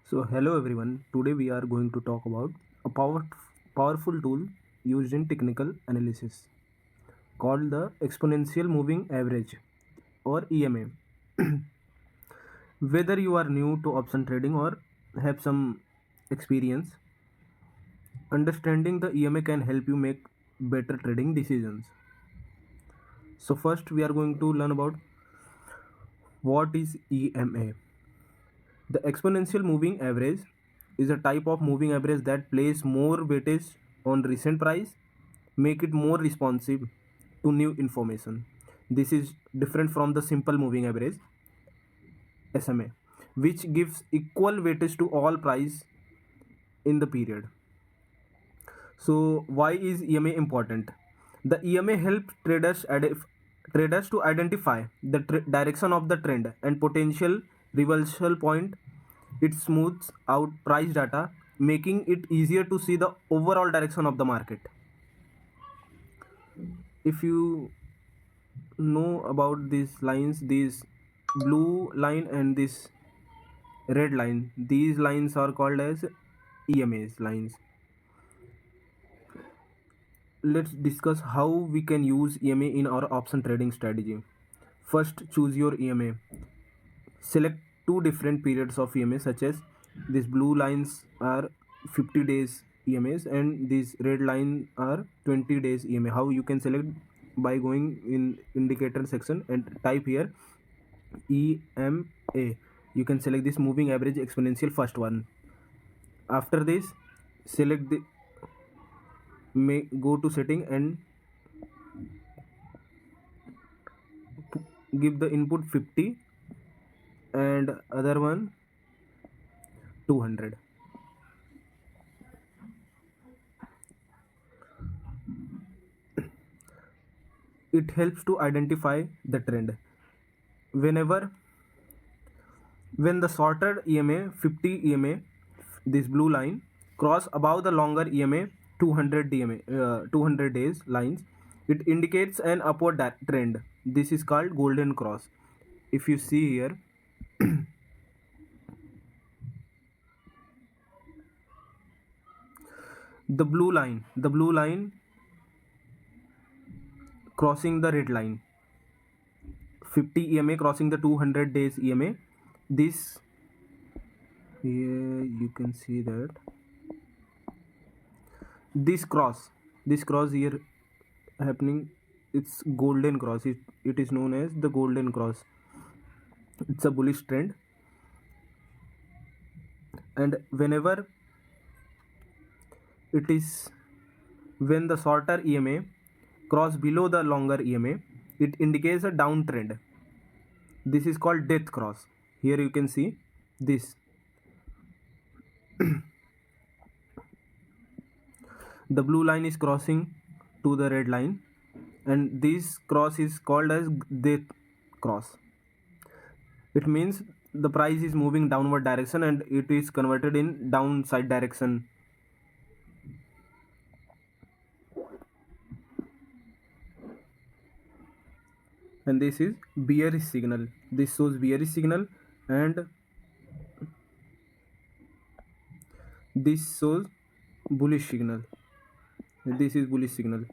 So hello everyone. Today we are going to talk about a powerful tool used in technical analysis called the Exponential Moving Average or EMA. Whether you are new to option trading or have some experience, understanding the EMA can help you make better trading decisions. So first we are going to learn about what is EMA. The exponential moving average is a type of moving average that places more weightage on recent price, make it more responsive to new information. This is different from the simple moving average SMA, which gives equal weightage to all price in the period. So why is EMA important? The EMA helps traders to identify the direction of the trend and potential reversal point. It smooths out price data, making it easier to see the overall direction of the market. If you know about these lines, this blue line and this red line, these lines are called as EMAs lines. Let's discuss how we can use EMA in our option trading strategy. First, choose your EMA. Select two different periods of EMA, such as these blue lines are 50 days EMAs and these red line are 20 days EMA. How you can select? By going in indicator section and type here EMA. You can select this moving average exponential first one. After this, select the go to setting and give the input 50 and other one 200. It helps to identify the trend. When the shorter EMA 50 EMA, this blue line, cross above the longer EMA 200 days lines, it indicates an upward trend. This is called golden cross. If you see here, the blue line crossing the red line, 50 EMA crossing the 200 days EMA. This here you can see that this cross here happening, it's golden cross. It is known as the golden cross. It's a bullish trend, and it is when the shorter EMA cross below the longer EMA, it indicates a downtrend. This is called death cross. Here you can see this. The blue line is crossing to the red line, and this cross is called as death cross. It means the price is moving downward direction and it is converted in downside direction. And this is bearish signal. This shows bearish signal, and this shows bullish signal. This is bullish signal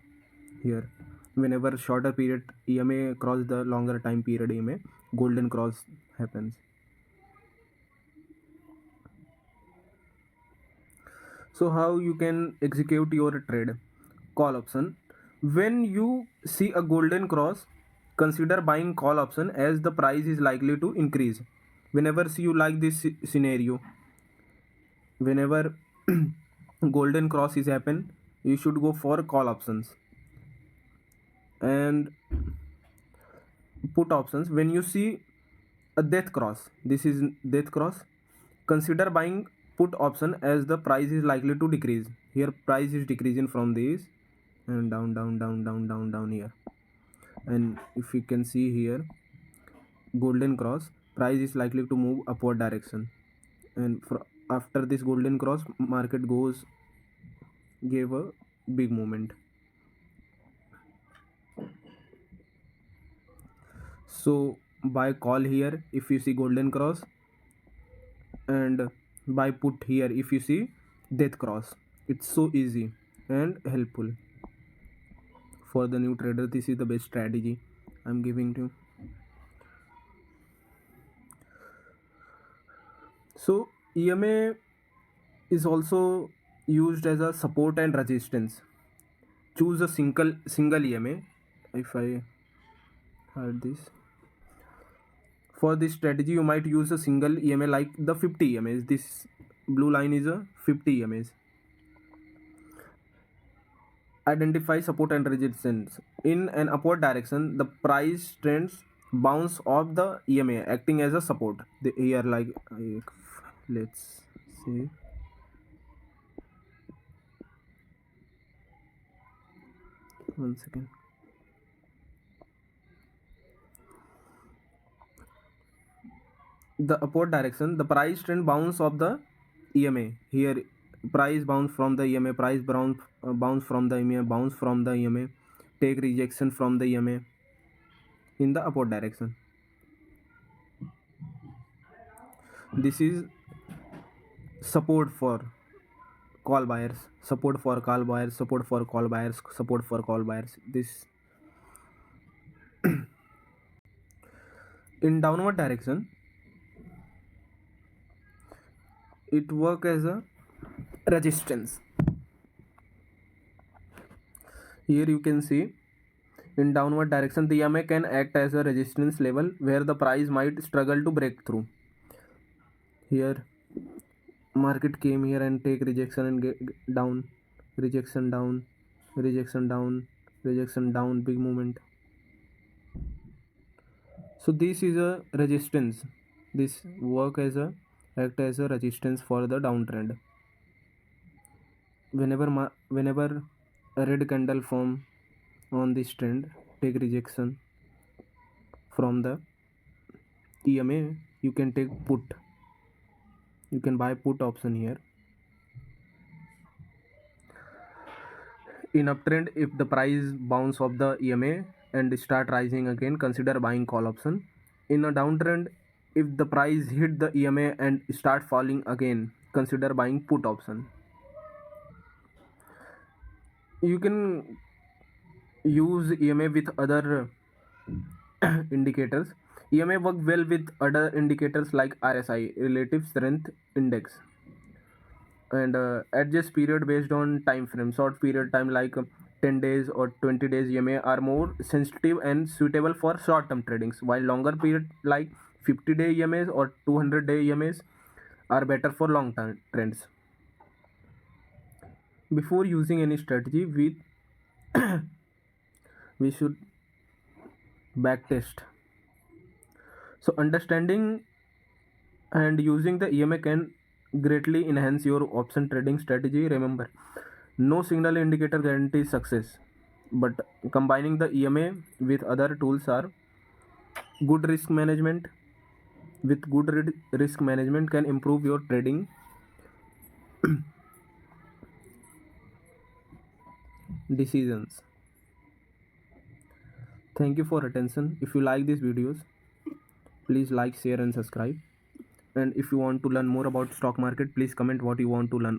here. Whenever shorter period EMA cross the longer time period EMA, golden cross happens. So how you can execute your trade? Call option. When you see a golden cross, consider buying call option as the price is likely to increase. Whenever you like this scenario, whenever golden cross is happen, you should go for call options. And put options, when you see a death cross, this is death cross, consider buying put option as the price is likely to decrease. Here price is decreasing from this and down here. And if you can see here, golden cross, price is likely to move upward direction, and after this golden cross, market gave a big movement. So buy call here if you see golden cross, and buy put here if you see death cross. It's so easy and helpful for the new trader. This is the best strategy I'm giving to. So EMA is also used as a support and resistance. Choose a single EMA. If I hide this, for this strategy you might use a single EMA like the 50 EMAs. This blue line is a 50 EMAs. Identify support and resistance. In an upward direction, the price trends bounce off the EMA, acting as a support. The here like let's see. One second. The upward direction, the price trend bounce of the EMA. Here, price bounce from the EMA, price bounce from the EMA, bounce from the EMA, take rejection from the EMA in the upward direction. This is support for call buyers, support for call buyers, support for call buyers, support for call buyers. This in downward direction, it work as a resistance. Here you can see in downward direction the EMA can act as a resistance level where the price might struggle to break through. Here market came here and take rejection and get down, rejection down, rejection down, rejection down, big movement. So this is a resistance. This work as a act as a resistance for the downtrend. Whenever a red candle form on this trend, take rejection from the EMA, you can take put. You can buy put option here. In uptrend, if the price bounce off the EMA and start rising again, consider buying call option. In a downtrend, if the price hit the EMA and start falling again, consider buying put option. You can use EMA with other indicators. EMA work well with other indicators like RSI, relative strength index, and adjust period based on time frame. Short period time like 10 days or 20 days EMA are more sensitive and suitable for short term tradings, while longer period like 50-day EMAs or 200-day EMAs are better for long term trends. Before using any strategy, we should backtest. So understanding and using the EMA can greatly enhance your option trading strategy. Remember, no single indicator guarantees success, but combining the EMA with other tools are good risk management. With good risk management can improve your trading decisions. Thank you for attention. If you like these videos, please like, share and subscribe. And if you want to learn more about stock market, please comment what you want to learn